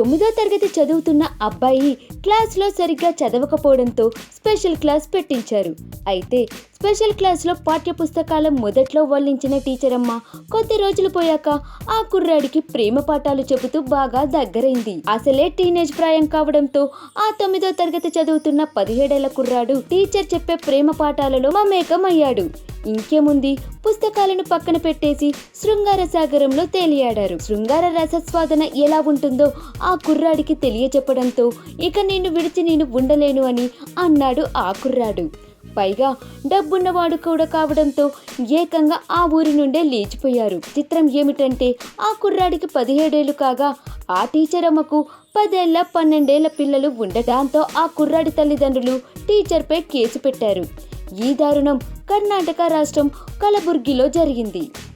9వ తరగతి చదువుతున్న అబ్బాయి క్లాస్లో సరిగ్గా చదవకపోవడంతో స్పెషల్ క్లాస్ పెట్టించారు. అయితే స్పెషల్ క్లాస్లో పాఠ్యపుస్తకాల మొదట్లో వల్లించిన టీచర్ అమ్మ కొద్ది రోజులు పోయాక ఆ కుర్రాడికి ప్రేమ పాఠాలు చెబుతూ బాగా దగ్గరైంది. అసలే టీనేజ్ ప్రాయం కావడంతో ఆ 9వ తరగతి చదువుతున్న 17 ఏళ్ల కుర్రాడు టీచర్ చెప్పే ప్రేమ పాఠాలలో మమేకమయ్యాడు. ఇంకేముంది, పుస్తకాలను పక్కన పెట్టేసి శృంగార సాగరంలో తేలియాడారు. శృంగార రసస్వాదన ఎలా ఉంటుందో ఆ కుర్రాడికి తెలియచెప్పడంతో ఇక నిన్ను విడిచి నేను ఉండలేను అని అన్నాడు ఆ కుర్రాడు. పైగా డబ్బున్నవాడు కూడా కావడంతో ఏకంగా ఆ ఊరి నుండే లేచిపోయారు. చిత్రం ఏమిటంటే ఆ కుర్రాడికి 17 ఏళ్లు కాగా ఆ టీచర్ అమ్మకు 10 ఏళ్ల 12 ఏళ్ల పిల్లలు ఉండటంతో ఆ కుర్రాడి తల్లిదండ్రులు టీచర్పై కేసు పెట్టారు. ఈ దారుణం కర్ణాటక రాష్ట్రం కలబుర్గిలో జరిగింది.